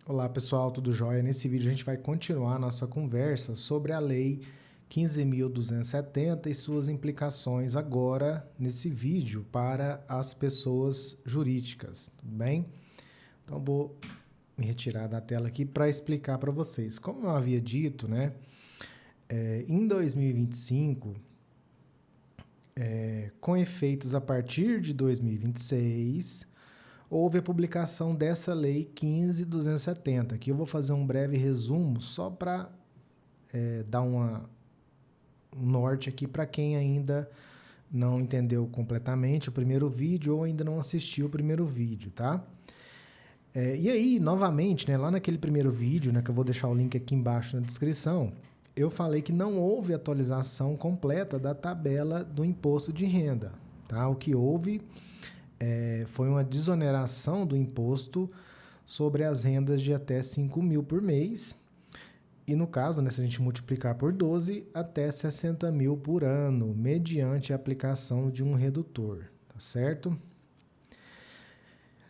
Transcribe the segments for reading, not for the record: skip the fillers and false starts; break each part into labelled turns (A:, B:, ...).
A: Olá pessoal, tudo jóia? Nesse vídeo a gente vai continuar a nossa conversa sobre a Lei 15.270 e suas implicações agora nesse vídeo para as pessoas jurídicas, tudo bem? Então vou me retirar da tela aqui para explicar para vocês. Como eu havia dito, né, em 2025, com efeitos a partir de 2026, houve a publicação dessa Lei 15.270. Aqui eu vou fazer um breve resumo só para dar um norte aqui para quem ainda não entendeu completamente o primeiro vídeo ou ainda não assistiu o primeiro vídeo, tá? E aí, novamente, né, lá naquele primeiro vídeo, né, que eu vou deixar o link aqui embaixo na descrição, eu falei que não houve atualização completa da tabela do imposto de renda, tá? O que houve foi uma desoneração do imposto sobre as rendas de até 5 mil por mês. E no caso, né, se a gente multiplicar por 12, até 60 mil por ano, mediante a aplicação de um redutor, tá certo?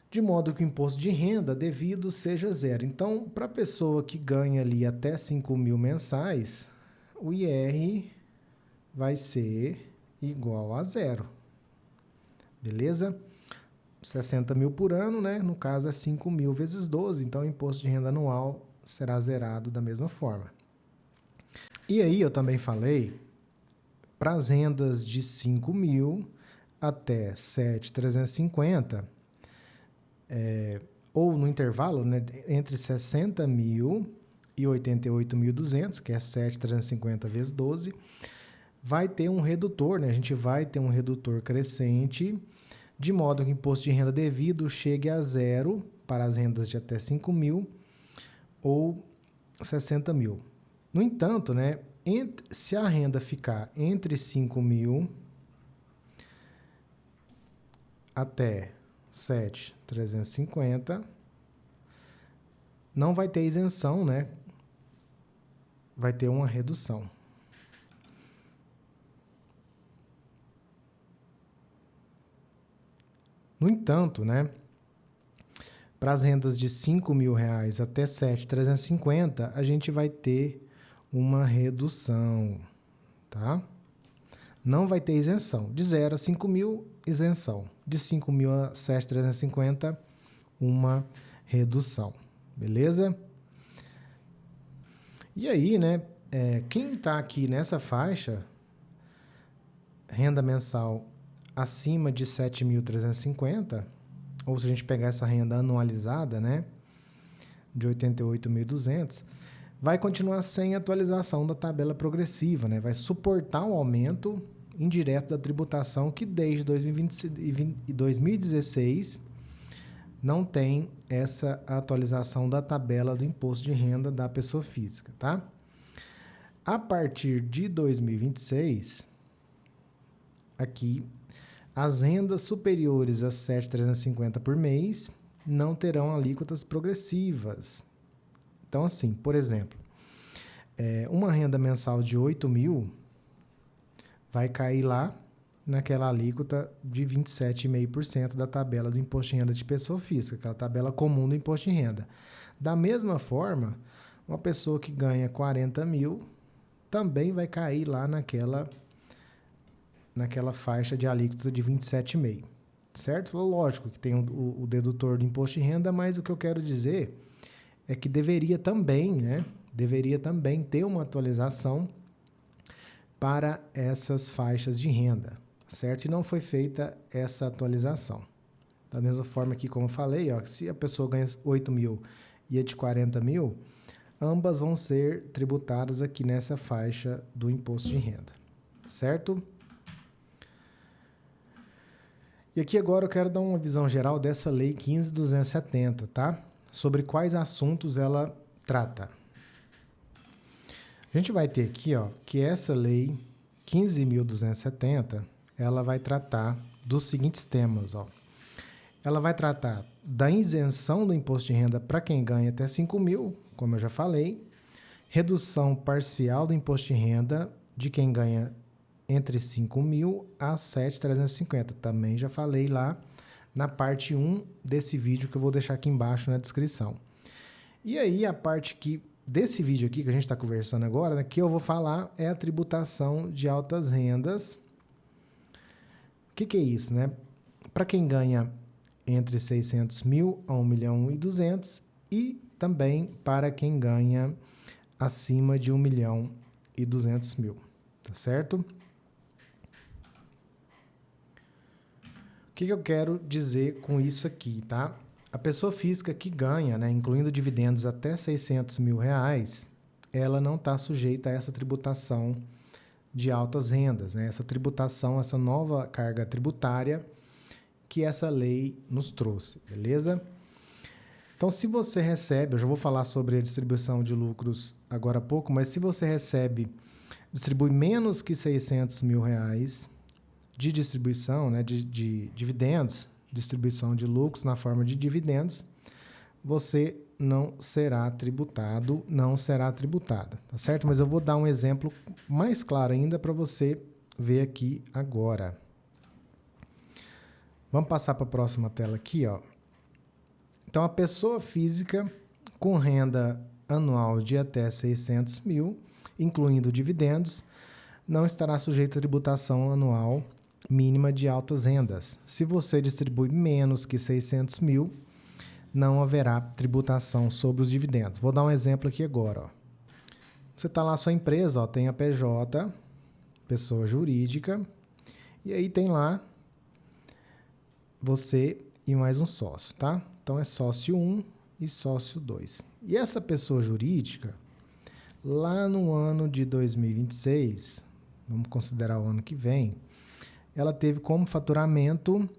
A: De modo que o imposto de renda devido seja zero. Então, para a pessoa que ganha ali até 5 mil mensais, o IR vai ser igual a zero, beleza? 60 mil por ano, né? No caso é 5 mil vezes 12, então o imposto de renda anual será zerado da mesma forma. E aí eu também falei para as rendas de 5 mil até 7.350, ou no intervalo, né, entre 60 mil e 88.200, que é 7.350 vezes 12, vai ter um redutor, né? A gente vai ter um redutor crescente, de modo que o imposto de renda devido chegue a zero para as rendas de até 5 mil ou 60 mil. No entanto, né, se a renda ficar entre 5 mil até 7.350, não vai ter isenção, né? Vai ter uma redução. No entanto, né, para as rendas de 5 mil reais até 7.350, a gente vai ter uma redução, tá? Não vai ter isenção. De 0 a 5 mil, isenção. De 5 mil a 7.350, uma redução. Beleza? E aí, né, quem está aqui nessa faixa, renda mensal acima de 7.350, ou se a gente pegar essa renda anualizada, né, de 88.200, vai continuar sem atualização da tabela progressiva, né? Vai suportar um aumento indireto da tributação que desde 2016 não tem essa atualização da tabela do imposto de renda da pessoa física, tá? A partir de 2026, aqui, as rendas superiores a 7.350 por mês não terão alíquotas progressivas. Então, assim, por exemplo, uma renda mensal de 8 mil vai cair lá naquela alíquota de 27,5% da tabela do imposto de renda de pessoa física, aquela tabela comum do imposto de renda. Da mesma forma, uma pessoa que ganha 40 mil também vai cair lá naquela faixa de alíquota de 27,5%, certo? Lógico que tem o dedutor do imposto de renda, mas o que eu quero dizer é que deveria também, né? Deveria também ter uma atualização para essas faixas de renda, certo? E não foi feita essa atualização. Da mesma forma que, como eu falei, ó, se a pessoa ganha 8 mil e a de 40 mil, ambas vão ser tributadas aqui nessa faixa do imposto de renda, certo? E aqui agora eu quero dar uma visão geral dessa Lei 15.270, tá? Sobre quais assuntos ela trata. A gente vai ter aqui, ó, que essa Lei 15.270, ela vai tratar dos seguintes temas, ó. Ela vai tratar da isenção do imposto de renda para quem ganha até 5 mil, como eu já falei, redução parcial do imposto de renda de quem ganha entre 5 mil a 7.350. Também já falei lá na parte 1 desse vídeo que eu vou deixar aqui embaixo na descrição. E aí, a parte desse vídeo aqui que a gente está conversando agora, né, que eu vou falar é a tributação de altas rendas. O que é isso, né? Para quem ganha entre 600 mil a 1.200.000 e também para quem ganha acima de 1.200.000, tá certo? O que eu quero dizer com isso aqui, tá? A pessoa física que ganha, né, incluindo dividendos até 600 mil reais, ela não está sujeita a essa tributação de altas rendas, né? Essa tributação, essa nova carga tributária que essa lei nos trouxe, beleza? Então, se você recebe, eu já vou falar sobre a distribuição de lucros agora há pouco, mas se você distribui menos que 600 mil reais de distribuição, né, de dividendos, distribuição de lucros na forma de dividendos, você não será tributado, não será tributada, tá certo? Mas eu vou dar um exemplo mais claro ainda para você ver aqui agora. Vamos passar para a próxima tela aqui, ó. Então, a pessoa física com renda anual de até 600 mil, incluindo dividendos, não estará sujeita à tributação anual mínima de altas rendas. Se você distribui menos que 600 mil, não haverá tributação sobre os dividendos. Vou dar um exemplo aqui agora, ó. Você está lá na sua empresa, ó, tem a PJ, pessoa jurídica, e aí tem lá você e mais um sócio, tá? Então é sócio 1 e sócio 2. E essa pessoa jurídica, lá no ano de 2026, vamos considerar o ano que vem, ela teve como faturamento,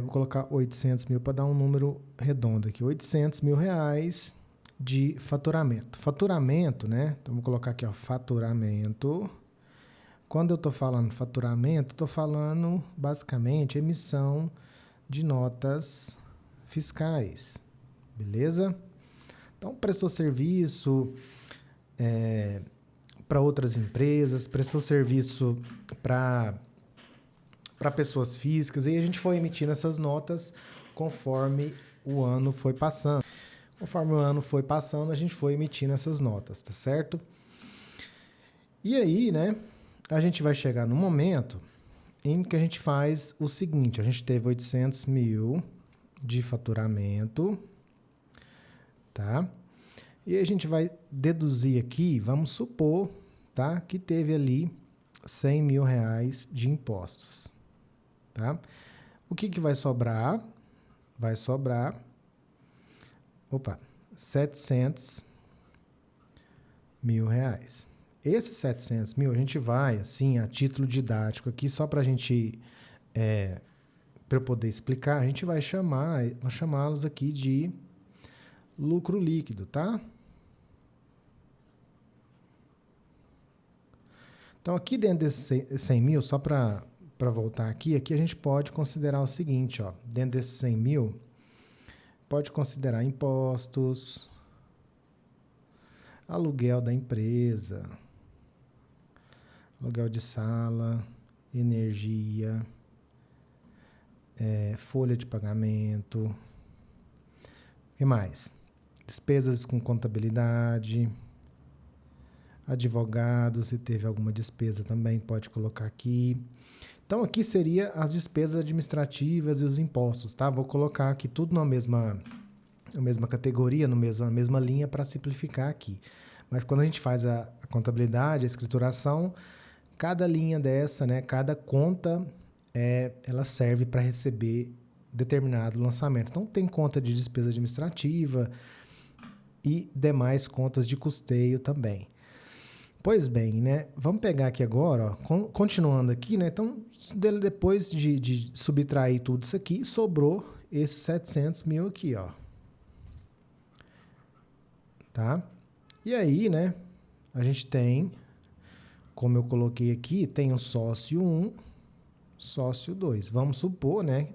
A: vou colocar 800 mil para dar um número redondo aqui, 800 mil reais de faturamento. Faturamento, né? Então vou colocar aqui, ó, faturamento. Quando eu estou falando faturamento, estou falando basicamente emissão de notas fiscais, beleza? Então prestou serviço para outras empresas, prestou serviço para pessoas físicas, e a gente foi emitindo essas notas conforme o ano foi passando. Conforme o ano foi passando, a gente foi emitindo essas notas, tá certo? E aí, né, a gente vai chegar no momento em que a gente faz o seguinte, a gente teve 800 mil de faturamento, tá? E a gente vai deduzir aqui, vamos supor, tá, que teve ali 100 mil reais de impostos, tá? O que vai sobrar? Vai sobrar, 700 mil reais. Esses 700 mil a gente vai, assim, a título didático aqui, só para a gente, para eu poder explicar, a gente vai chamá-los aqui de lucro líquido, tá? Então, aqui dentro desses 100 mil, só para voltar aqui a gente pode considerar o seguinte, ó, dentro desses 100 mil, pode considerar impostos, aluguel da empresa, aluguel de sala, energia, folha de pagamento, o que mais? Despesas com contabilidade, advogado, se teve alguma despesa também pode colocar aqui. Então aqui seria as despesas administrativas e os impostos, tá? Vou colocar aqui tudo na mesma categoria, na mesma linha para simplificar aqui. Mas quando a gente faz a contabilidade, a escrituração, cada linha dessa, né, cada conta, ela serve para receber determinado lançamento. Então tem conta de despesa administrativa e demais contas de custeio também. Pois bem, né? Vamos pegar aqui agora, ó, continuando aqui, né? Então, depois de subtrair tudo isso aqui, sobrou esses 700 mil aqui, ó. Tá? E aí, né? A gente tem, como eu coloquei aqui, tem o sócio 1, sócio 2. Vamos supor, né?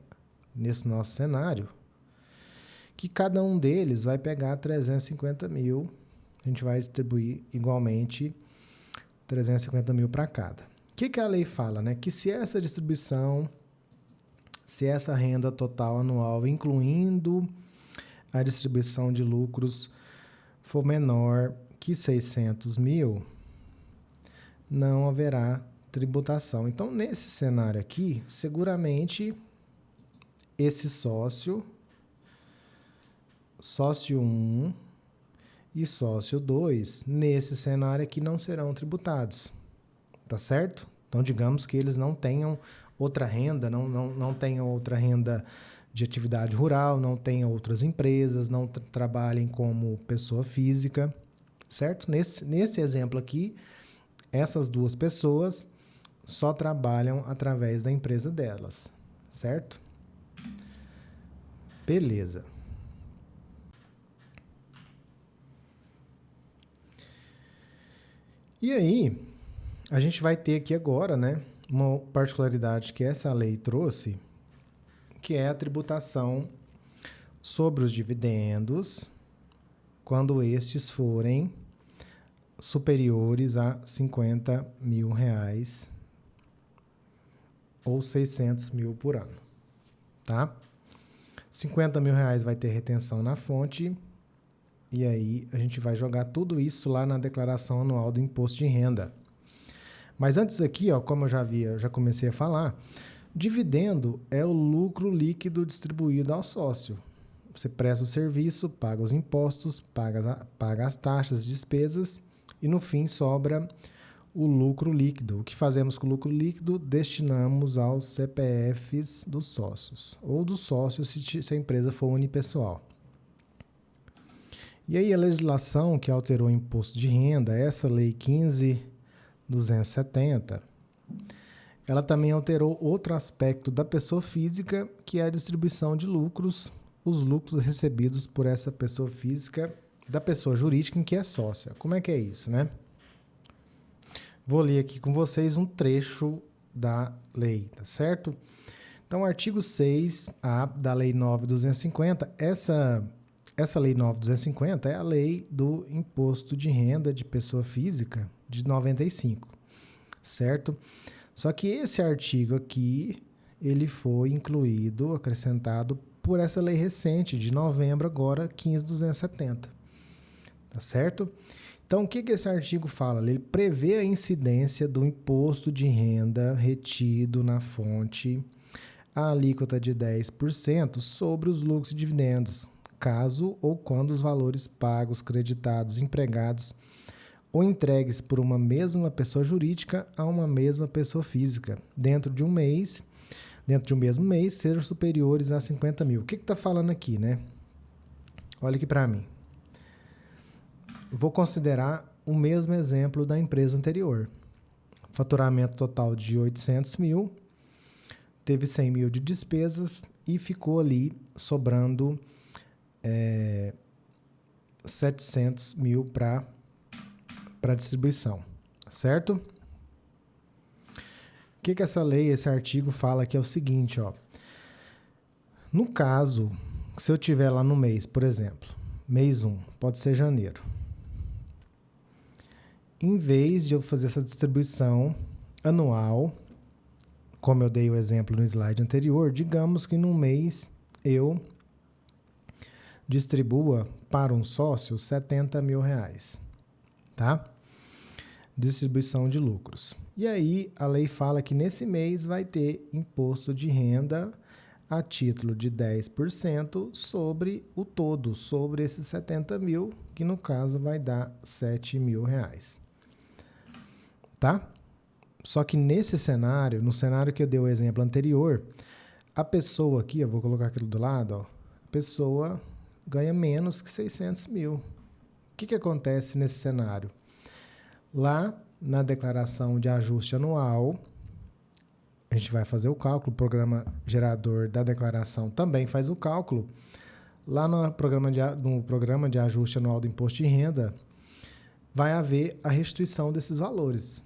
A: Nesse nosso cenário, que cada um deles vai pegar 350 mil. A gente vai distribuir igualmente 350 mil para cada. O que a lei fala, né? Que se essa distribuição, se essa renda total anual, incluindo a distribuição de lucros for menor que 600 mil, não haverá tributação. Então, nesse cenário aqui, seguramente esse sócio 1 e sócio 2, nesse cenário aqui não serão tributados, tá certo? Então, digamos que eles não tenham outra renda, não tenham outra renda de atividade rural, não tenham outras empresas, não trabalhem como pessoa física, certo? Nesse exemplo aqui, essas duas pessoas só trabalham através da empresa delas, certo? Beleza. E aí, a gente vai ter aqui agora, né, uma particularidade que essa lei trouxe, que é a tributação sobre os dividendos quando estes forem superiores a 50 mil reais ou 600 mil por ano, tá? 50 mil reais vai ter retenção na fonte e aí a gente vai jogar tudo isso lá na declaração anual do imposto de renda. Mas antes aqui, ó, como eu já comecei a falar, dividendo é o lucro líquido distribuído ao sócio. Você presta o serviço, paga os impostos, paga as taxas, despesas e no fim sobra o lucro líquido. O que fazemos com o lucro líquido? Destinamos aos CPFs dos sócios ou dos sócios se a empresa for unipessoal. E aí a legislação que alterou o imposto de renda, essa lei 15.270, ela também alterou outro aspecto da pessoa física, que é a distribuição de lucros, os lucros recebidos por essa pessoa física da pessoa jurídica em que é sócia. Como é que é isso, né? Vou ler aqui com vocês um trecho da lei, tá certo? Então, artigo 6A da Lei 9.250, essa Lei 9.250 é a lei do imposto de renda de pessoa física de 95, certo? Só que esse artigo aqui, ele foi incluído, acrescentado por essa lei recente de novembro agora, 15.270, tá certo? Então, o que esse artigo fala? Ele prevê a incidência do imposto de renda retido na fonte, a alíquota de 10% sobre os lucros e dividendos, caso ou quando os valores pagos, creditados, empregados ou entregues por uma mesma pessoa jurídica a uma mesma pessoa física, dentro de um mesmo mês, sejam superiores a 50 mil. O que está falando aqui, né? Olha aqui para mim. Vou considerar o mesmo exemplo da empresa anterior. Faturamento total de 800 mil, teve 100 mil de despesas e ficou ali sobrando 700 mil para distribuição, certo? O que essa lei, esse artigo fala que é o seguinte, ó. No caso, se eu tiver lá no mês, por exemplo, mês 1, pode ser janeiro. Em vez de eu fazer essa distribuição anual, como eu dei o exemplo no slide anterior, digamos que no mês eu distribua para um sócio 70 mil reais, tá? Distribuição de lucros. E aí a lei fala que nesse mês vai ter imposto de renda a título de 10% sobre o todo, sobre esses 70 mil, que no caso vai dar 7 mil reais. Tá? Só que nesse cenário, no cenário que eu dei o exemplo anterior, a pessoa aqui, eu vou colocar aqui do lado, ó, a pessoa ganha menos que 600 mil. O que acontece nesse cenário? Lá na declaração de ajuste anual, a gente vai fazer o cálculo, o programa gerador da declaração também faz o cálculo. Lá no programa de ajuste anual do imposto de renda, vai haver a restituição desses valores.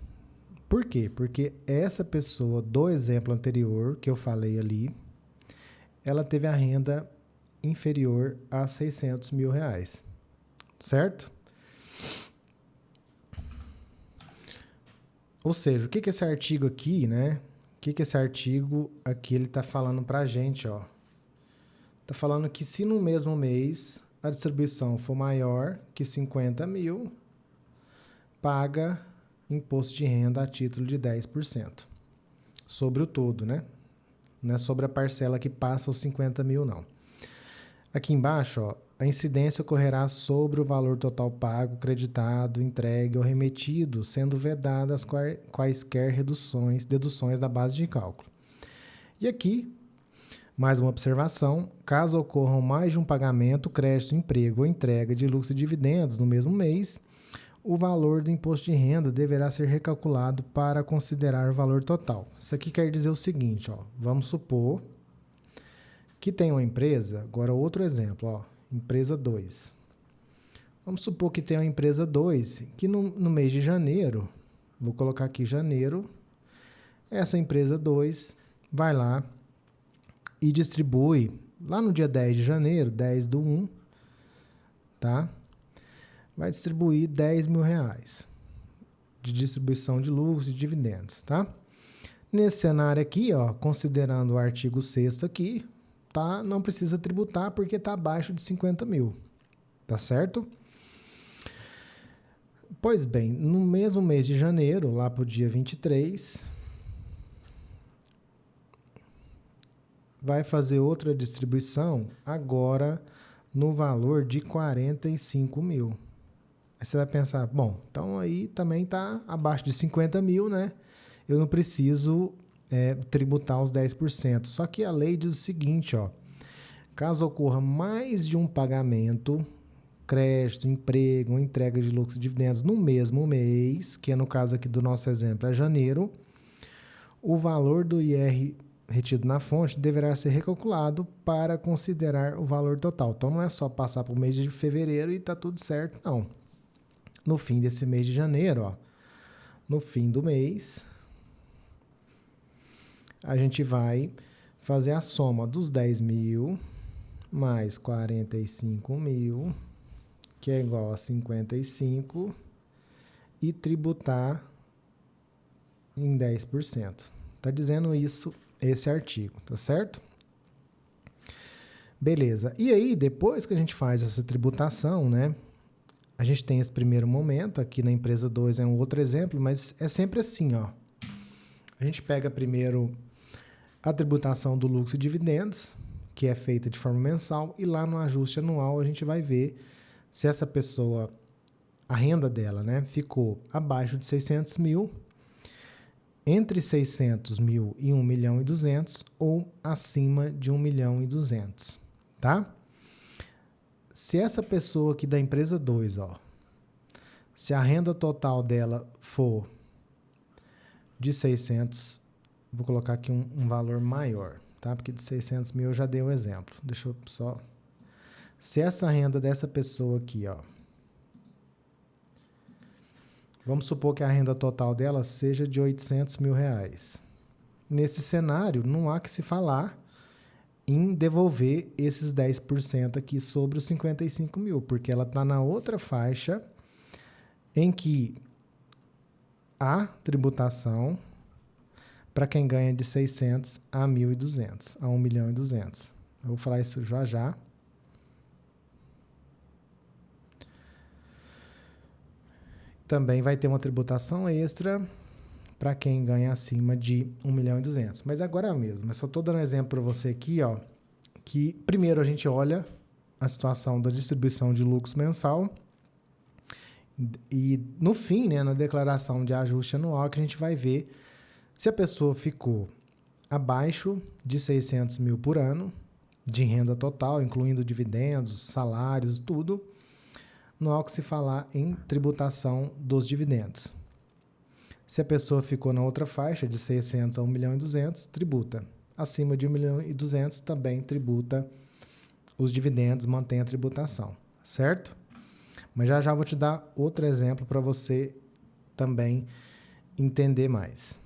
A: Por quê? Porque essa pessoa do exemplo anterior que eu falei ali, ela teve a renda inferior a 600 mil reais, certo? Ou seja, o que esse artigo aqui, né? O que esse artigo aqui ele está falando para a gente, ó? Está falando que se no mesmo mês a distribuição for maior que 50 mil, paga imposto de renda a título de 10%. Sobre o todo, né? Não é sobre a parcela que passa os 50 mil, não. Aqui embaixo, ó, a incidência ocorrerá sobre o valor total pago, creditado, entregue ou remetido, sendo vedadas quaisquer deduções da base de cálculo. E aqui, mais uma observação: caso ocorram mais de um pagamento, crédito, emprego ou entrega de lucros e dividendos no mesmo mês, o valor do imposto de renda deverá ser recalculado para considerar o valor total. Isso aqui quer dizer o seguinte, ó, vamos supor que tem uma empresa, agora outro exemplo, ó, empresa 2. Vamos supor que tem uma empresa 2, que no mês de janeiro, vou colocar aqui janeiro, essa empresa 2 vai lá e distribui, lá no dia 10 de janeiro, 10/1, tá? Vai distribuir 10 mil reais de distribuição de lucros e dividendos, tá? Nesse cenário aqui, ó, considerando o artigo 6º aqui, tá? Não precisa tributar porque está abaixo de 50 mil, tá certo? Pois bem, no mesmo mês de janeiro, lá para o dia 23, vai fazer outra distribuição, agora no valor de 45 mil. Aí você vai pensar, bom, então aí também está abaixo de 50 mil, né? Eu não preciso tributar os 10%. Só que a lei diz o seguinte, ó, caso ocorra mais de um pagamento, crédito, emprego ou entrega de lucros e dividendos no mesmo mês, que é no caso aqui do nosso exemplo é janeiro, o valor do IR retido na fonte deverá ser recalculado para considerar o valor total. Então não é só passar para o mês de fevereiro e está tudo certo, não. No fim desse mês de janeiro, ó, no fim do mês, a gente vai fazer a soma dos 10 mil mais 45 mil, que é igual a 55, e tributar em 10%. Tá dizendo isso, esse artigo, tá certo? Beleza. E aí, depois que a gente faz essa tributação, né? A gente tem esse primeiro momento, aqui na empresa 2 é um outro exemplo, mas é sempre assim, ó. A gente pega primeiro a tributação do lucro e dividendos, que é feita de forma mensal, e lá no ajuste anual a gente vai ver se essa pessoa, a renda dela, né, ficou abaixo de 600 mil, entre 600 mil e 1.200.000 ou acima de 1.200.000, tá? Se essa pessoa aqui da empresa 2, ó, se a renda total dela for de 600, vou colocar aqui um valor maior, tá? Porque de 600 mil eu já dei o exemplo. Deixa eu só... Se essa renda dessa pessoa aqui, ó, vamos supor que a renda total dela seja de 800 mil reais. Nesse cenário, não há que se falar em devolver esses 10% aqui sobre os 55 mil, porque ela está na outra faixa em que há tributação para quem ganha de 600 a 1.200, a 1.200.000. Eu vou falar isso já já. Também vai ter uma tributação extra para quem ganha acima de 1.200.000. Mas agora mesmo, eu só estou dando um exemplo para você aqui, ó, que primeiro a gente olha a situação da distribuição de lucros mensal e no fim, né, na declaração de ajuste anual, que a gente vai ver se a pessoa ficou abaixo de 600 mil por ano de renda total, incluindo dividendos, salários, tudo, não há o que se falar em tributação dos dividendos. Se a pessoa ficou na outra faixa, de 600 a 1.200.000, tributa. Acima de 1.200.000 também tributa os dividendos, mantém a tributação, certo? Mas já vou te dar outro exemplo para você também entender mais.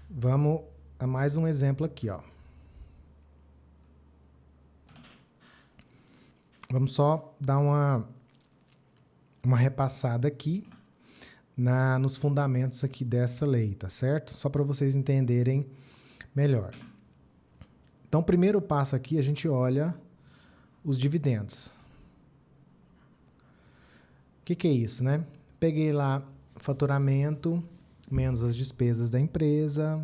A: Vamos a mais um exemplo aqui, ó. Vamos só dar uma repassada aqui nos fundamentos aqui dessa lei, tá certo? Só para vocês entenderem melhor. Então, o primeiro passo aqui, a gente olha os dividendos. O que é isso, né? Peguei lá faturamento, menos as despesas da empresa,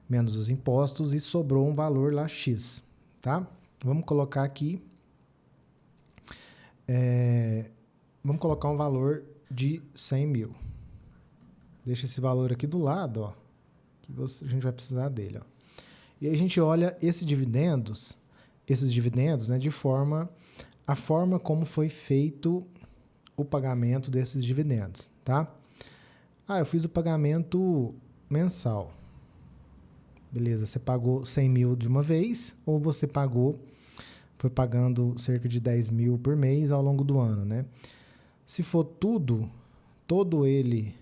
A: menos os impostos e sobrou um valor lá X, tá? Vamos colocar aqui, vamos colocar um valor de 100 mil. Deixa esse valor aqui do lado, ó, que a gente vai precisar dele, ó. E aí a gente olha esses dividendos, né, a forma como foi feito o pagamento desses dividendos, tá? Eu fiz o pagamento mensal. Beleza, você pagou 100 mil de uma vez ou você foi pagando cerca de 10 mil por mês ao longo do ano, né? Se for todo ele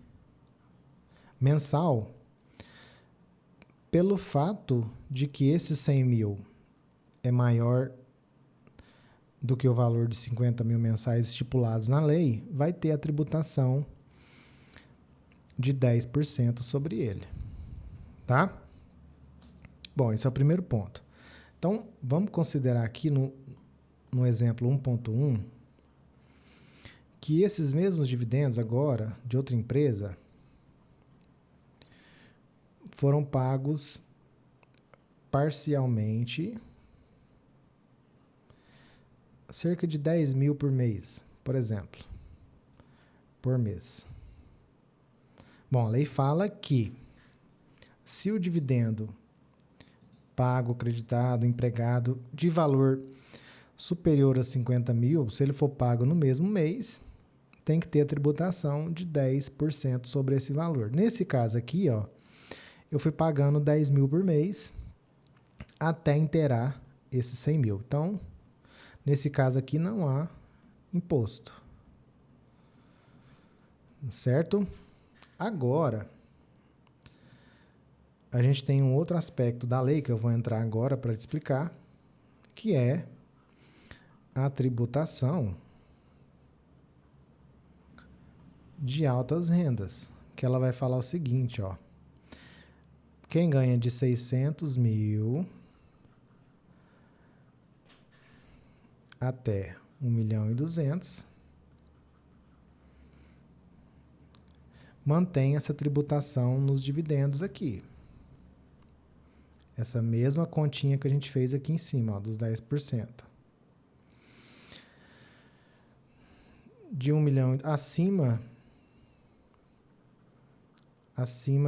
A: mensal, pelo fato de que esses 100 mil é maior do que o valor de 50 mil mensais estipulados na lei, vai ter a tributação de 10% sobre ele, tá? Bom, esse é o primeiro ponto. Então, vamos considerar aqui no exemplo 1.1 que esses mesmos dividendos agora de outra empresa foram pagos parcialmente, cerca de 10 mil por mês, por exemplo, por mês. Bom, a lei fala que se o dividendo pago, creditado, empregado de valor superior a 50 mil, se ele for pago no mesmo mês, tem que ter a tributação de 10% sobre esse valor. Nesse caso aqui, ó, eu fui pagando 10 mil por mês até inteirar esses 100 mil. Então, nesse caso aqui não há imposto. Certo? Agora, a gente tem um outro aspecto da lei que eu vou entrar agora para te explicar, que é a tributação de altas rendas, que ela vai falar o seguinte, ó. Quem ganha de 600 mil até 1.200.000 mantém essa tributação nos dividendos aqui. Essa mesma continha que a gente fez aqui em cima, ó, dos 10%. De 1 milhão acima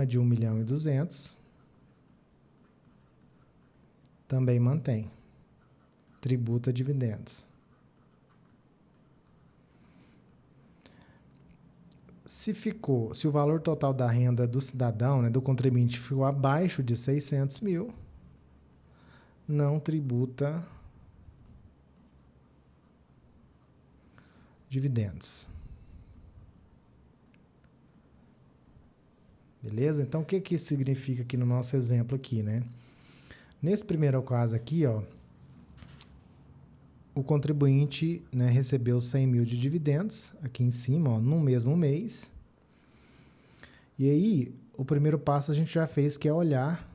A: de 1.200.000 também mantém, tributa dividendos. Se o valor total da renda do cidadão, né, do contribuinte, ficou abaixo de 600 mil, não tributa dividendos. Beleza? Então, o que isso significa aqui no nosso exemplo aqui, né? Nesse primeiro caso aqui, ó, o contribuinte, né, recebeu 100 mil de dividendos, aqui em cima, ó, no mesmo mês. E aí, o primeiro passo a gente já fez, que é olhar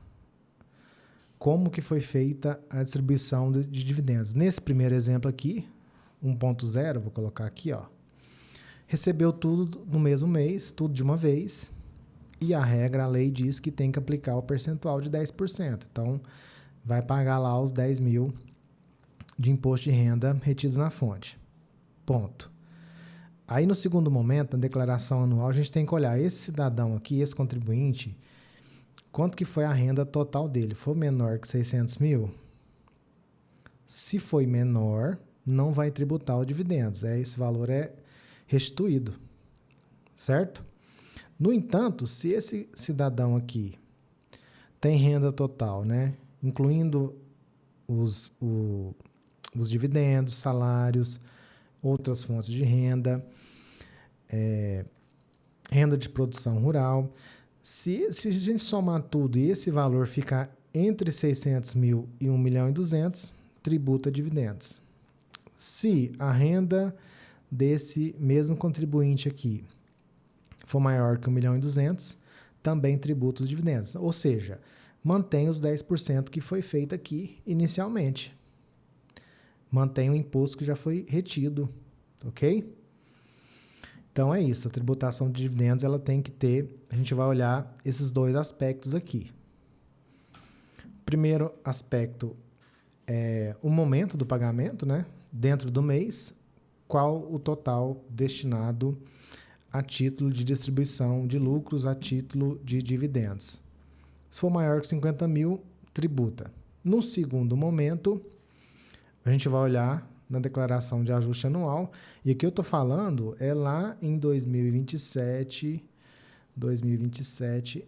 A: como que foi feita a distribuição de dividendos. Nesse primeiro exemplo aqui, 1.0, vou colocar aqui, ó, recebeu tudo no mesmo mês, tudo de uma vez, e a lei diz que tem que aplicar o percentual de 10%. Então, vai pagar lá os 10 mil de imposto de renda retido na fonte. Ponto. Aí, no segundo momento, na declaração anual, a gente tem que olhar esse cidadão aqui, esse contribuinte, quanto que foi a renda total dele. Foi menor que 600 mil? Se foi menor, não vai tributar os dividendos. Esse valor é restituído. Certo? No entanto, se esse cidadão aqui tem renda total, né, incluindo os dividendos, salários, outras fontes de renda, renda de produção rural. Se a gente somar tudo e esse valor ficar entre 600 mil e 1.200.000, tributa dividendos. Se a renda desse mesmo contribuinte aqui for maior que 1.200.000, também tributa os dividendos. Ou seja, mantém os 10% que foi feito aqui inicialmente. Mantém o imposto que já foi retido, ok? Então é isso, a tributação de dividendos ela tem que ter, a gente vai olhar esses dois aspectos aqui. Primeiro aspecto é o momento do pagamento, né? Dentro do mês, qual o total destinado a título de distribuição de lucros, a título de dividendos. Se for maior que 50 mil, tributa. No segundo momento, a gente vai olhar na declaração de ajuste anual, e o que eu estou falando é lá em 2027,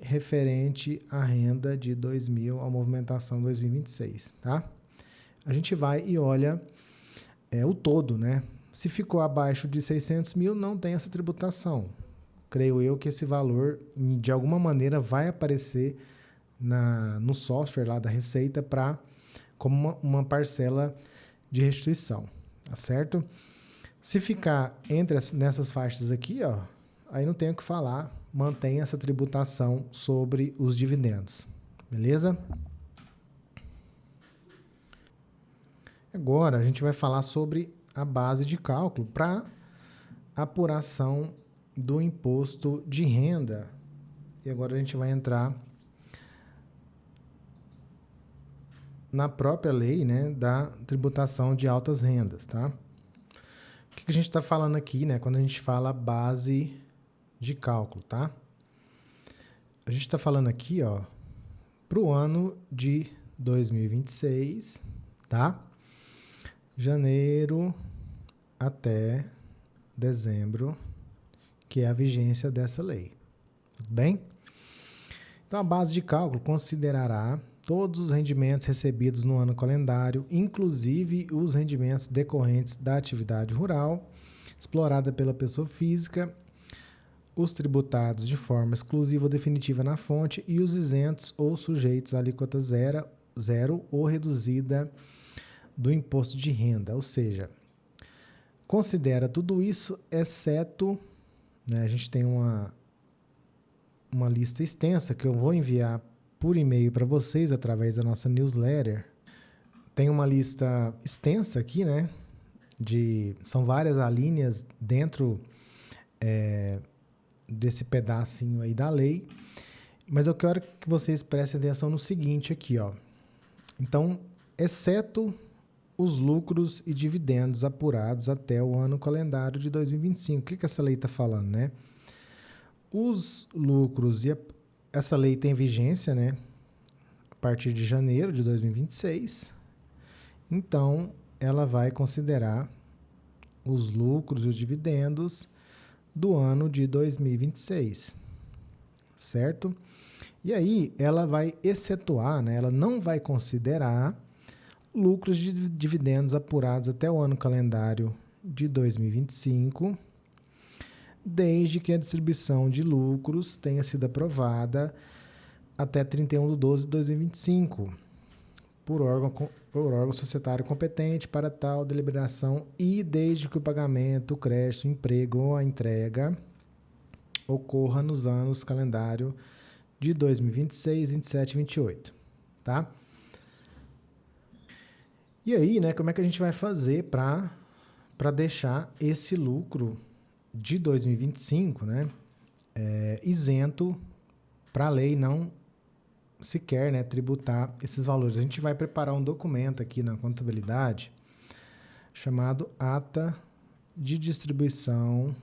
A: referente à renda de 2000, à movimentação 2026, tá? A gente vai e olha o todo, né? Se ficou abaixo de 600 mil, não tem essa tributação. Creio eu que esse valor, de alguma maneira, vai aparecer no software lá da Receita como uma parcela de restituição, tá certo? Se ficar nessas faixas aqui, ó, aí não tem o que falar, mantém essa tributação sobre os dividendos, beleza? Agora a gente vai falar sobre a base de cálculo para apuração do imposto de renda. E agora a gente vai entrar na própria lei, né, da tributação de altas rendas, tá? O que a gente está falando aqui, né, quando a gente fala base de cálculo, tá? A gente está falando aqui, ó, para o ano de 2026, tá? Janeiro até dezembro, que é a vigência dessa lei. Tudo bem? Então, a base de cálculo considerará todos os rendimentos recebidos no ano calendário, inclusive os rendimentos decorrentes da atividade rural, explorada pela pessoa física, os tributados de forma exclusiva ou definitiva na fonte e os isentos ou sujeitos à alíquota zero ou reduzida do imposto de renda, ou seja, considera tudo isso, exceto, né, a gente tem uma lista extensa que eu vou enviar por e-mail para vocês através da nossa newsletter. Tem uma lista extensa aqui, né? São várias alíneas dentro desse pedacinho aí da lei. Mas eu quero que vocês prestem atenção no seguinte aqui, ó. Então, exceto os lucros e dividendos apurados até o ano calendário de 2025. O que essa lei está falando, né? Os lucros essa lei tem vigência, né, a partir de janeiro de 2026. Então, ela vai considerar os lucros e os dividendos do ano de 2026, certo? E aí, ela vai excetuar, né, ela não vai considerar lucros de dividendos apurados até o ano calendário de 2025, desde que a distribuição de lucros tenha sido aprovada até 31/12/2025 por órgão societário competente para tal deliberação e desde que o pagamento, o crédito, o emprego ou a entrega ocorra nos anos calendário de 2026, 27 e 28, tá? E aí, né, como é que a gente vai fazer para deixar esse lucro de 2025, né, isento para a lei não sequer, né, tributar esses valores? A gente vai preparar um documento aqui na contabilidade chamado Ata de Distribuição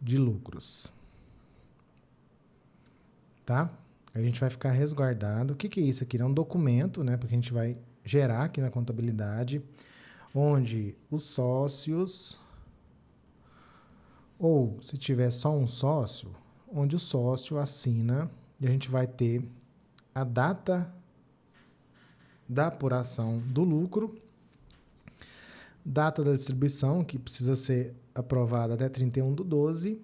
A: de Lucros, tá? A gente vai ficar resguardado. O que é isso aqui? É um documento, né, porque a gente vai gerar aqui na contabilidade, onde os sócios, ou se tiver só um sócio, onde o sócio assina e a gente vai ter a data da apuração do lucro, data da distribuição, que precisa ser aprovada até 31/12,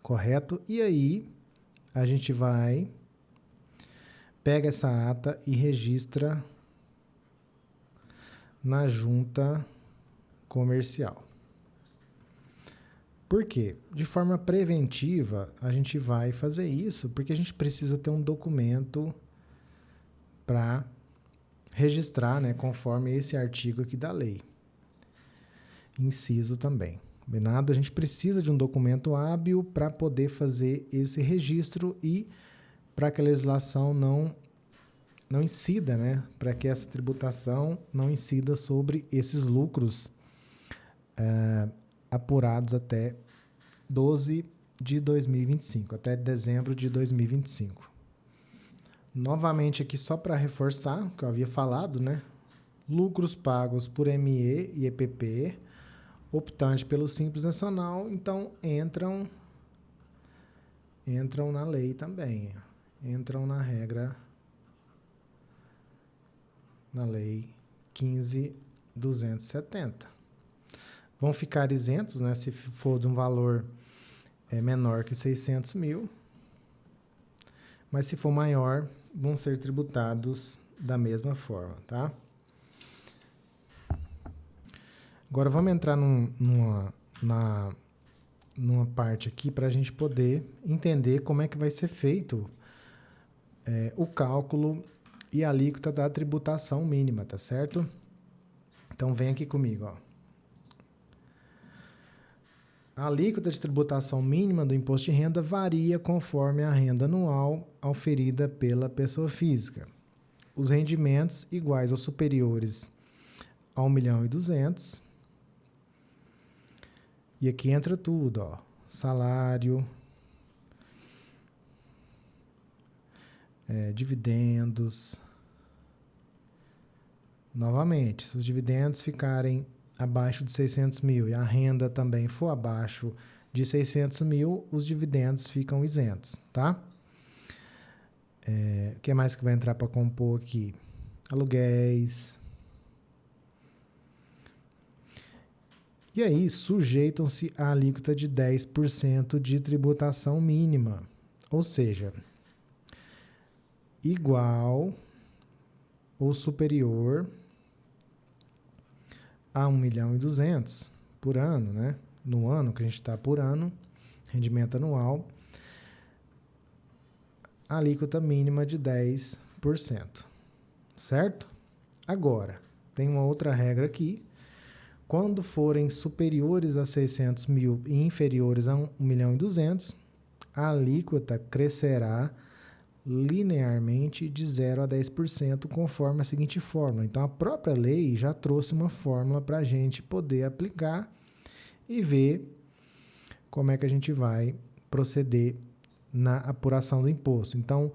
A: correto? E aí a gente pega essa ata e registra na junta comercial. Por quê? De forma preventiva, a gente vai fazer isso porque a gente precisa ter um documento para registrar, né, conforme esse artigo aqui da lei. Inciso também. Combinado? A gente precisa de um documento hábil para poder fazer esse registro e para que a legislação não incida, né? Para que essa tributação não incida sobre esses lucros apurados até 12 de 2025, até dezembro de 2025. Novamente aqui, só para reforçar o que eu havia falado, né? Lucros pagos por ME e EPP, optante pelo Simples Nacional, então entram na lei também, entram na regra, na lei 15.270. Vão ficar isentos, né, se for de um valor menor que 600 mil, mas se for maior, vão ser tributados da mesma forma, tá? Agora vamos entrar numa parte aqui para a gente poder entender como é que vai ser feito o cálculo e a alíquota da tributação mínima, tá certo? Então vem aqui comigo, ó. A alíquota de tributação mínima do imposto de renda varia conforme a renda anual auferida pela pessoa física. Os rendimentos iguais ou superiores a 1.200.000. E aqui entra tudo, ó. Salário, dividendos. Novamente, se os dividendos ficarem abaixo de 600 mil e a renda também for abaixo de 600 mil, os dividendos ficam isentos, tá? O que mais que vai entrar para compor aqui? Aluguéis. E aí, sujeitam-se à alíquota de 10% de tributação mínima, ou seja, igual ou superior a 1.200.000 por ano, né? No ano que a gente está por ano, rendimento anual, alíquota mínima de 10%, certo? Agora, tem uma outra regra aqui. Quando forem superiores a 600 mil e inferiores a 1.200.000, a alíquota crescerá linearmente de 0 a 10% conforme a seguinte fórmula. Então, a própria lei já trouxe uma fórmula para a gente poder aplicar e ver como é que a gente vai proceder na apuração do imposto. Então,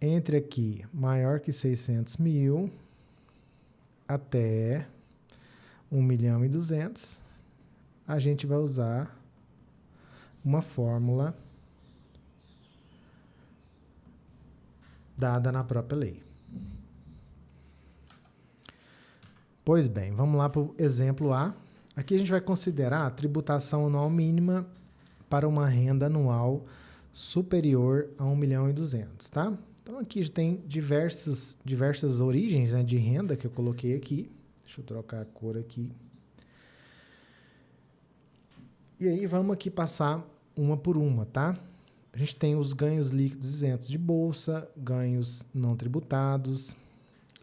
A: entre aqui, maior que 600 mil até 1.200.000, a gente vai usar uma fórmula dada na própria lei. Pois bem, vamos lá para o exemplo A. Aqui a gente vai considerar a tributação anual mínima para uma renda anual superior a 1.200.000, tá? Então aqui tem diversas origens, né, de renda que eu coloquei aqui. Deixa eu trocar a cor aqui. E aí vamos aqui passar uma por uma, tá? A gente tem os ganhos líquidos isentos de bolsa, ganhos não tributados,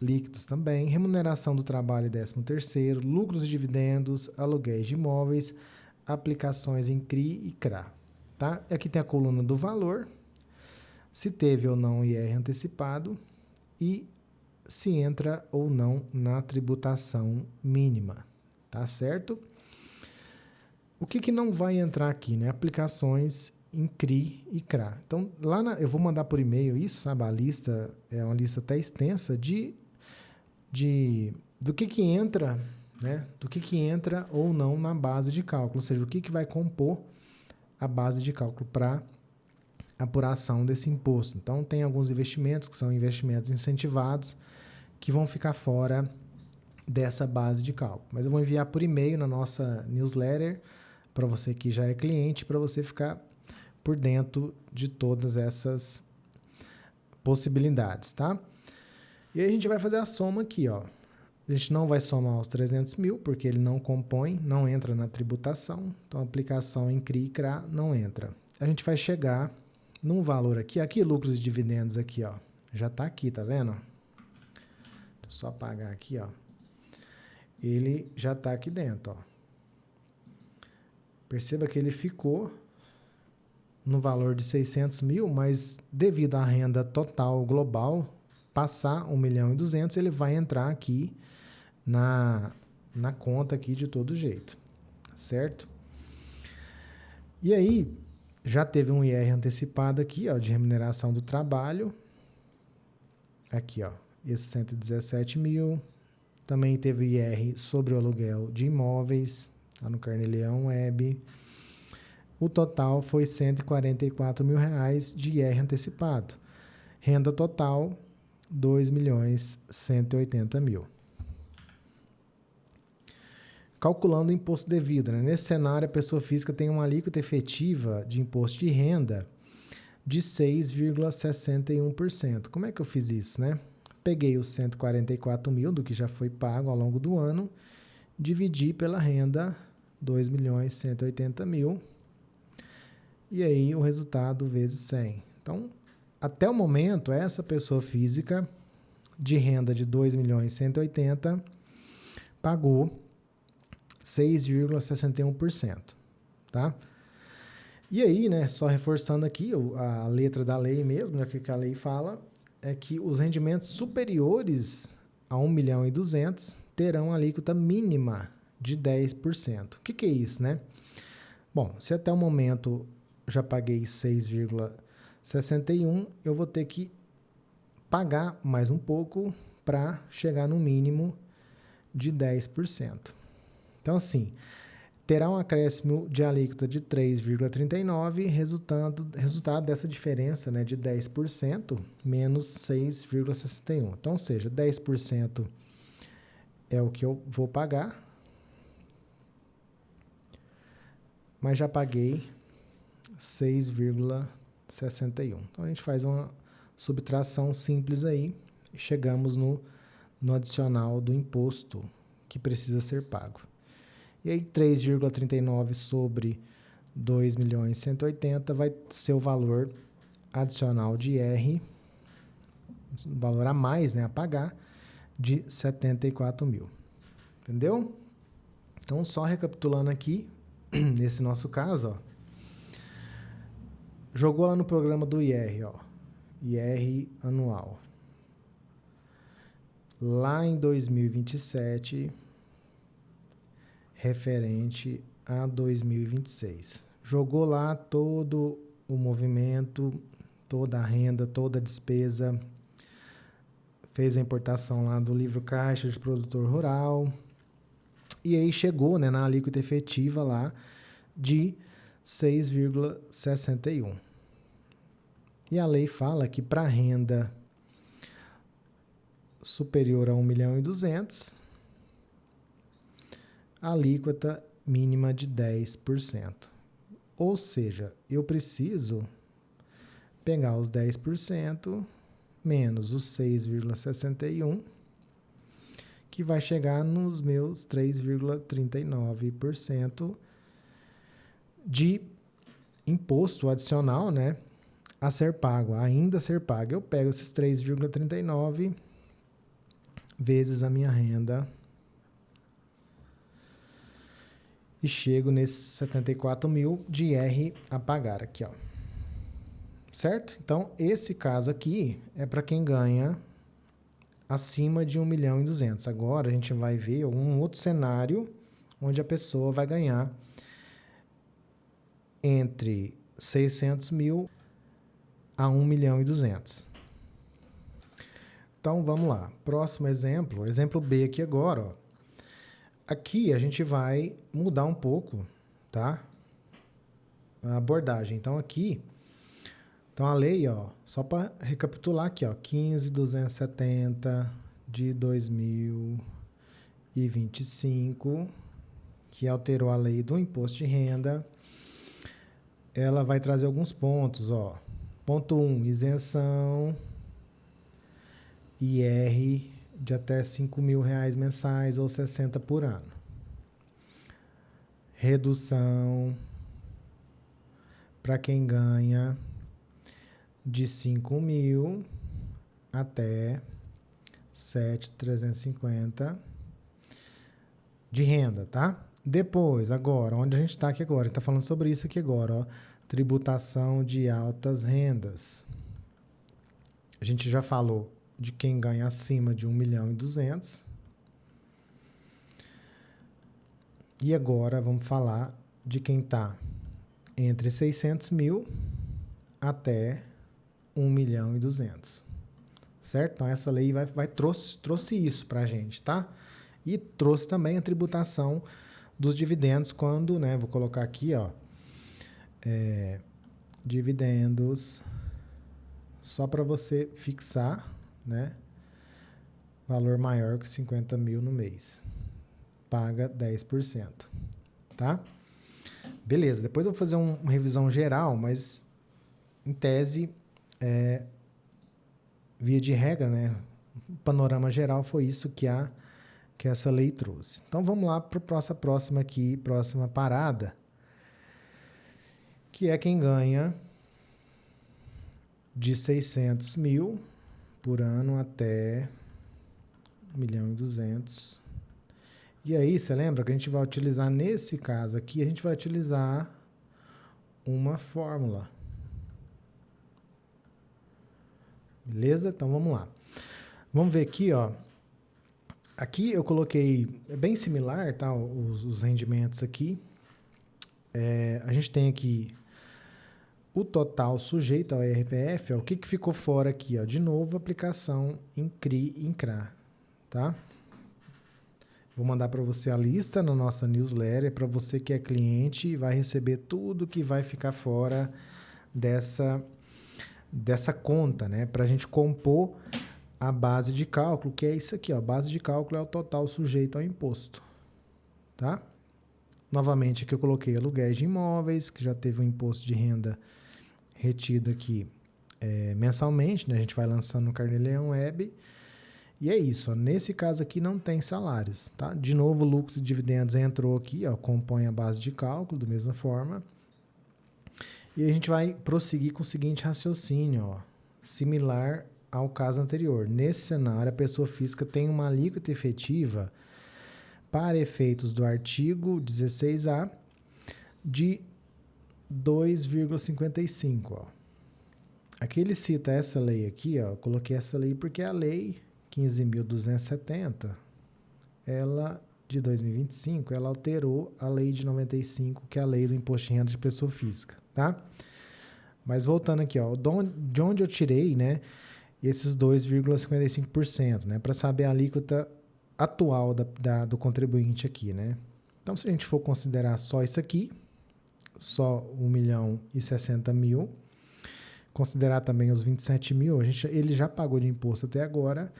A: líquidos também, remuneração do trabalho e 13º, lucros e dividendos, aluguéis de imóveis, aplicações em CRI e CRA. Tá? Aqui tem a coluna do valor, se teve ou não IR antecipado e se entra ou não na tributação mínima. Tá certo? O que não vai entrar aqui, né? Aplicações em CRI e CRA. Então, eu vou mandar por e-mail isso, sabe? A lista é uma lista até extensa do que entra, né? Do que entra ou não na base de cálculo, ou seja, o que vai compor a base de cálculo para apuração desse imposto. Então, tem alguns investimentos que são investimentos incentivados que vão ficar fora dessa base de cálculo. Mas eu vou enviar por e-mail na nossa newsletter para você que já é cliente, para você ficar por dentro de todas essas possibilidades, tá? E aí a gente vai fazer a soma aqui, ó. A gente não vai somar os 300 mil, porque ele não compõe, não entra na tributação. Então, a aplicação em CRI e CRA não entra. A gente vai chegar num valor aqui. Aqui, lucros e dividendos aqui, ó. Já está aqui, tá vendo? Deixa eu só apagar aqui, ó. Ele já está aqui dentro, ó. Perceba que ele ficou no valor de 600 mil, mas devido à renda total global passar 1.200.000, ele vai entrar aqui na conta aqui de todo jeito, certo? E aí, já teve um IR antecipado aqui, ó, de remuneração do trabalho. Aqui, ó, esse 117 mil. Também teve IR sobre o aluguel de imóveis, lá no Carnê-Leão Web. O total foi R$144 mil de IR antecipado. Renda total, 2.180.000. Calculando o imposto devido, né? Nesse cenário, a pessoa física tem uma alíquota efetiva de imposto de renda de 6,61%. Como é que eu fiz isso, né? Peguei os 144 mil do que já foi pago ao longo do ano, dividi pela renda 2.180.000 e aí o resultado vezes 100. Então, até o momento, essa pessoa física de renda de 2.180.000 pagou 6,61%, tá? E aí, né, só reforçando aqui a letra da lei mesmo, né, o que a lei fala, é que os rendimentos superiores a 1.200.000 terão a alíquota mínima de 10%. O que é isso, né? Bom, se até o momento já paguei 6,61, eu vou ter que pagar mais um pouco para chegar no mínimo de 10%. Então, assim, terá um acréscimo de alíquota de 3,39, resultado dessa diferença, né, de 10% menos 6,61. Então, ou seja, 10% é o que eu vou pagar, mas já paguei 6,61. Então, a gente faz uma subtração simples aí e chegamos no adicional do imposto que precisa ser pago. E aí 3,39 sobre 2.180.000 vai ser o valor adicional de IR, valor a mais, né, a pagar, de 74 mil. Entendeu? Então, só recapitulando aqui, nesse nosso caso, ó, jogou lá no programa do IR, ó, IR anual. Lá em 2027, referente a 2026. Jogou lá todo o movimento, toda a renda, toda a despesa, fez a importação lá do livro caixa de produtor rural, e aí chegou, né, na alíquota efetiva lá de 6,61. E a lei fala que para renda superior a 1.200.000, a alíquota mínima de 10%. Ou seja, eu preciso pegar os 10% menos os 6,61, que vai chegar nos meus 3,39% de imposto adicional, né, a ser pago, ainda a ser pago. Eu pego esses 3,39 vezes a minha renda e chego nesses 74 mil de IR a pagar aqui, ó. Certo? Então, esse caso aqui é para quem ganha acima de 1.200.000. Agora, a gente vai ver um outro cenário onde a pessoa vai ganhar entre 600 mil a 1.200.000. Então, vamos lá. Próximo exemplo, exemplo B aqui agora, ó. Aqui a gente vai mudar um pouco, tá? A abordagem. Então, aqui, então a lei, ó, só para recapitular aqui, ó, 15.270 de 2025, que alterou a lei do imposto de renda, ela vai trazer alguns pontos, ó. Ponto 1, isenção IR de até R$5.000 mensais ou 60 por ano. Redução para quem ganha de 5.000 até 7.350 de renda, tá? Depois, agora, onde a gente está aqui agora? A gente está falando sobre isso aqui agora, ó. Tributação de altas rendas. A gente já falou de quem ganha acima de 1.200.000. E agora vamos falar de quem está entre 600.000 até 1.200.000. Certo? Então, essa lei trouxe isso para a gente, tá? E trouxe também a tributação dos dividendos quando, né? Vou colocar aqui, ó. Dividendos, só para você fixar, né? Valor maior que 50.000 no mês. Paga 10%, tá? Beleza, depois eu vou fazer uma revisão geral, mas em tese, via de regra, né? O panorama geral foi isso que essa lei trouxe. Então vamos lá para a próxima parada, que é quem ganha de 600.000 por ano até 1.200.000. E aí, você lembra que a gente vai utilizar, nesse caso aqui, a gente vai utilizar uma fórmula. Beleza? Então, vamos lá. Vamos ver aqui, ó. Aqui eu coloquei, é bem similar, tá? Os rendimentos aqui. A gente tem aqui o total sujeito ao IRPF. Ó, o que ficou fora aqui? Ó? De novo, aplicação em CRI e INCRA, tá? Vou mandar para você a lista na nossa newsletter, para você que é cliente, vai receber tudo que vai ficar fora dessa conta, né? Para a gente compor a base de cálculo, que é isso aqui, ó. A base de cálculo é o total sujeito ao imposto, tá? Novamente, aqui eu coloquei aluguéis de imóveis, que já teve um imposto de renda retido aqui mensalmente, né? A gente vai lançando no Carnê-Leão Web. E é isso, ó. Nesse caso aqui não tem salários, tá? De novo, o lucro e dividendos entrou aqui, ó, compõe a base de cálculo, da mesma forma. E a gente vai prosseguir com o seguinte raciocínio, ó, similar ao caso anterior. Nesse cenário, a pessoa física tem uma alíquota efetiva para efeitos do artigo 16A de 2,55, ó. Aqui ele cita essa lei aqui, ó, eu coloquei essa lei porque a lei 15.270, ela, de 2025, ela alterou a lei de 95, que é a lei do imposto de renda de pessoa física, tá? Mas voltando aqui, ó, de onde eu tirei, né, esses 2,55%, né, para saber a alíquota atual do contribuinte aqui, né? Então, se a gente for considerar só isso aqui, só 1.060.000, considerar também os 27.000, ele já pagou de imposto até agora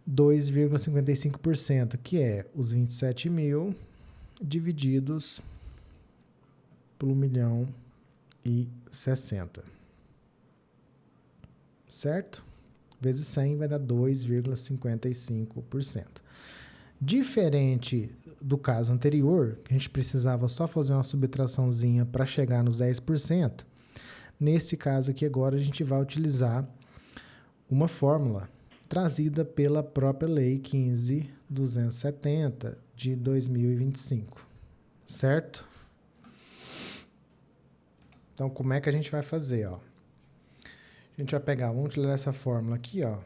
A: 2,55%, que é os 27.000 divididos por 1.060.000. Certo? Vezes 100 vai dar 2,55%. Diferente do caso anterior, que a gente precisava só fazer uma subtraçãozinha para chegar nos 10%, nesse caso aqui agora a gente vai utilizar uma fórmula trazida pela própria Lei 15.270 de 2025, certo? Então, como é que a gente vai fazer, ó? A gente vai pegar, vamos utilizar essa fórmula aqui, ó.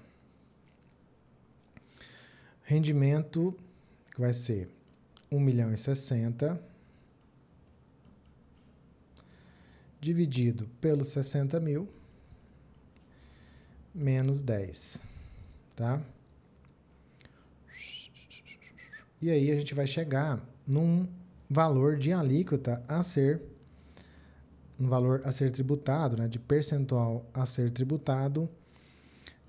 A: Rendimento que vai ser 1.060.000 dividido pelos 60.000 menos 10, tá? E aí a gente vai chegar num valor de alíquota um valor a ser tributado, né, de percentual a ser tributado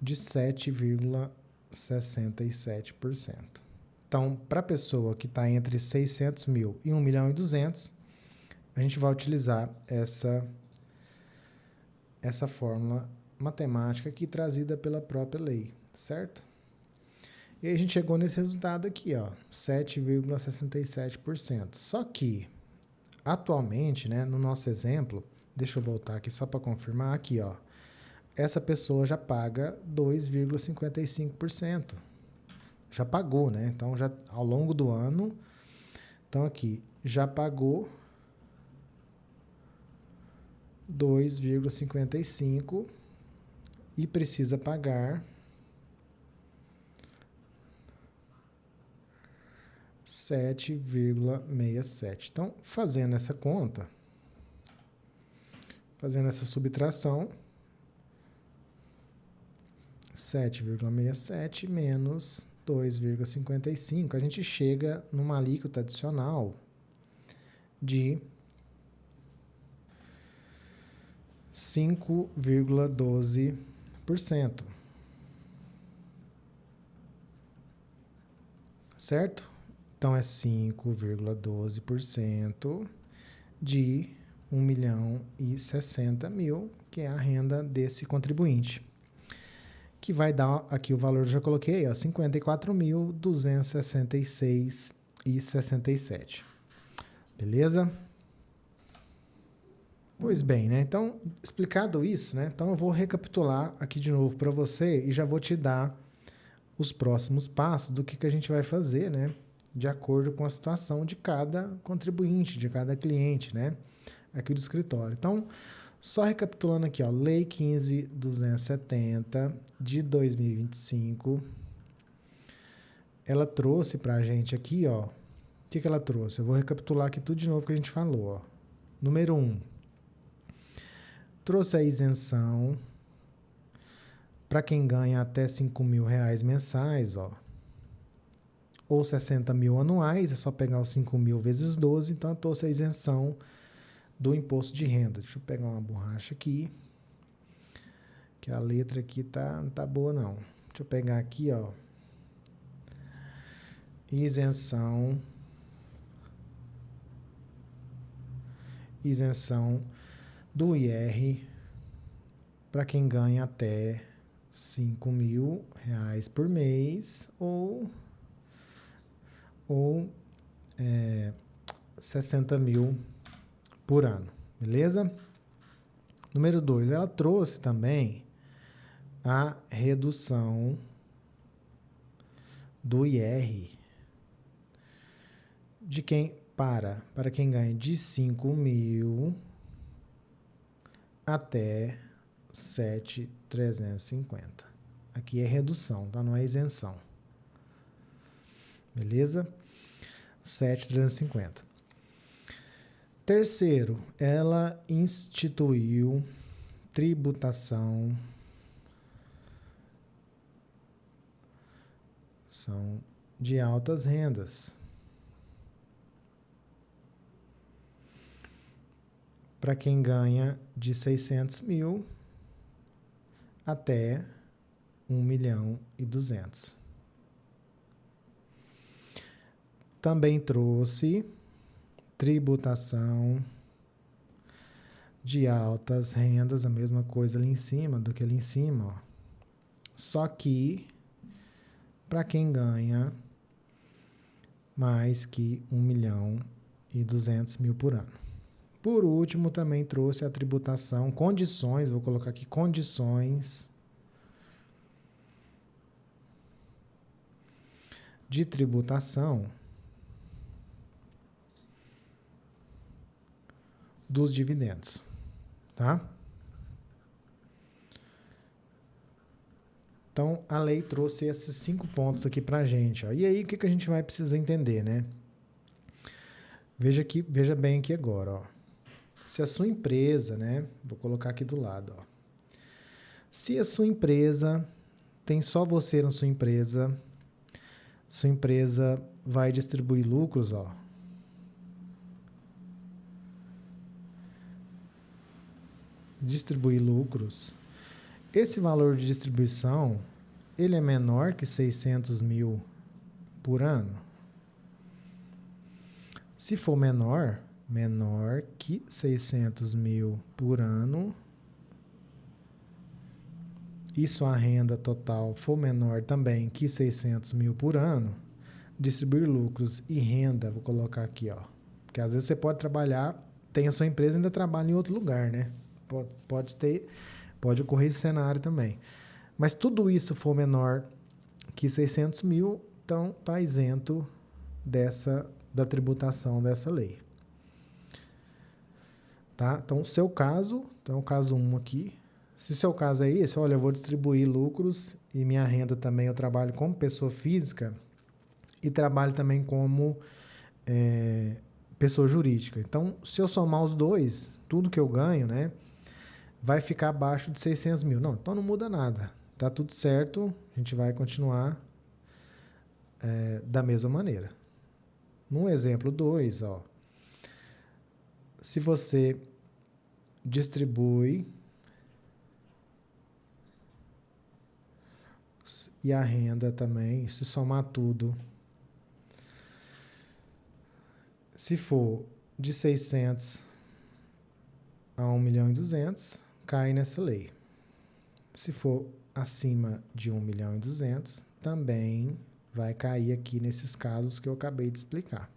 A: de 7,67%. Então, para a pessoa que está entre 600.000 e 1.200.000, a gente vai utilizar essa fórmula matemática aqui trazida pela própria lei, certo? E aí a gente chegou nesse resultado aqui, ó, 7,67%. Só que, atualmente, né, no nosso exemplo, deixa eu voltar aqui só para confirmar, aqui, ó, essa pessoa já paga 2,55%. Já pagou, né? Então, já ao longo do ano, então aqui, já pagou 2,55% e precisa pagar 7,67. Então, fazendo essa conta, fazendo essa subtração, 7,67 menos 2,55, a gente chega numa alíquota adicional de 5,12%. Certo? Então, é 5,12% de 1.060.000, que é a renda desse contribuinte. Que vai dar, aqui o valor eu já coloquei, ó, 54.266,67. Beleza? Pois bem, né? Então, explicado isso, né? Então, eu vou recapitular aqui de novo para você e já vou te dar os próximos passos do que a gente vai fazer, né? De acordo com a situação de cada contribuinte, de cada cliente, né? Aqui do escritório. Então, só recapitulando aqui, ó, Lei 15.270 de 2025, ela trouxe para a gente aqui, ó, o que ela trouxe? Eu vou recapitular aqui tudo de novo que a gente falou, ó. Número 1, trouxe a isenção para quem ganha até R$5.000 mensais, ó, ou 60.000 anuais, é só pegar os 5.000 vezes 12, então eu trouxe a isenção do imposto de renda. Deixa eu pegar uma borracha aqui, que a letra aqui não tá boa não. Deixa eu pegar aqui, ó, isenção do IR para quem ganha até R$5.000 por mês ou 60.000 por ano, beleza? Número 2, ela trouxe também a redução do IR de para quem ganha de 5.000 até 7.350. Aqui é redução, tá? Não é isenção. Beleza? 7.350. Terceiro, ela instituiu tributação de altas rendas para quem ganha de 600.000 até 1.200.000. Também trouxe tributação de altas rendas, a mesma coisa ali em cima do que ali em cima, ó. Só que para quem ganha mais que 1.200.000 por ano. Por último, também trouxe a tributação, condições, vou colocar aqui condições de tributação dos dividendos, tá? Então, a lei trouxe esses 5 pontos aqui pra gente, ó. E aí, o que a gente vai precisar entender, né? Veja bem aqui agora, ó. Se a sua empresa, né? Vou colocar aqui do lado, ó. Se a sua empresa tem só você na sua empresa vai distribuir lucros, ó. Distribuir lucros. Esse valor de distribuição, ele é menor que 600.000 por ano? Se for menor que 600.000 por ano, e sua renda total for menor também que 600 mil por ano, distribuir lucros e renda, vou colocar aqui, ó, porque às vezes você pode trabalhar, tem a sua empresa e ainda trabalha em outro lugar, né? Pode ocorrer esse cenário também. Mas tudo isso for menor que 600 mil, então está isento da tributação dessa lei. Tá? Então, seu caso, então o caso 1 aqui, se seu caso é esse, olha, eu vou distribuir lucros e minha renda também, eu trabalho como pessoa física e trabalho também como pessoa jurídica. Então, se eu somar os dois, tudo que eu ganho, né, vai ficar abaixo de 600 mil. Não, então não muda nada. Tá tudo certo, a gente vai continuar da mesma maneira. No exemplo 2, ó, se você distribui e a renda também, se somar tudo, se for de 600 a 1.200.000, cai nessa lei. Se for acima de 1.200.000, também vai cair aqui nesses casos que eu acabei de explicar.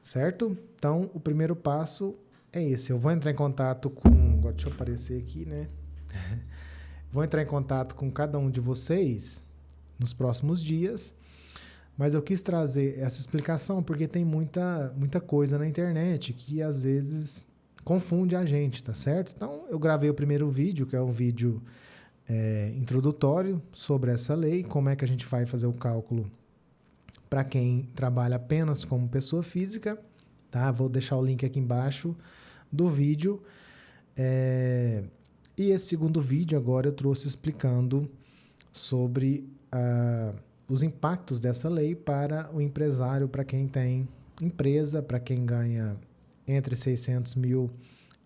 A: Certo? Então, o primeiro passo é esse. Eu vou entrar em contato com... Agora deixa eu aparecer aqui, né? Vou entrar em contato com cada um de vocês nos próximos dias, mas eu quis trazer essa explicação porque tem muita coisa na internet que às vezes confunde a gente, tá certo? Então, eu gravei o primeiro vídeo, que é um vídeo introdutório sobre essa lei, como é que a gente vai fazer o cálculo para quem trabalha apenas como pessoa física, tá? Vou deixar o link aqui embaixo do vídeo. E esse segundo vídeo agora eu trouxe explicando sobre os impactos dessa lei para o empresário, para quem tem empresa, para quem ganha entre 600 mil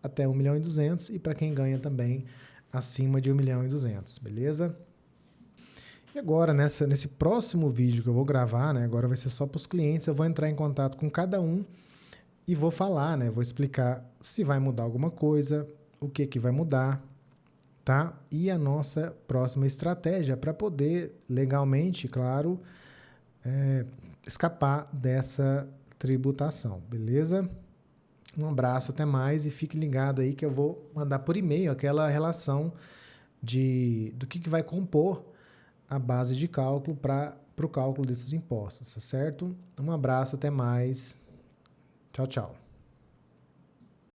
A: até 1.200.000 e para quem ganha também acima de 1.200.000, beleza? E agora, nesse próximo vídeo que eu vou gravar, né, agora vai ser só para os clientes, eu vou entrar em contato com cada um e vou falar, né, vou explicar se vai mudar alguma coisa, o que vai mudar, tá? E a nossa próxima estratégia para poder legalmente, claro, escapar dessa tributação, beleza? Um abraço, até mais e fique ligado aí que eu vou mandar por e-mail aquela relação do que vai compor a base de cálculo para o cálculo desses impostos, tá certo? Um abraço, até mais. Tchau, tchau.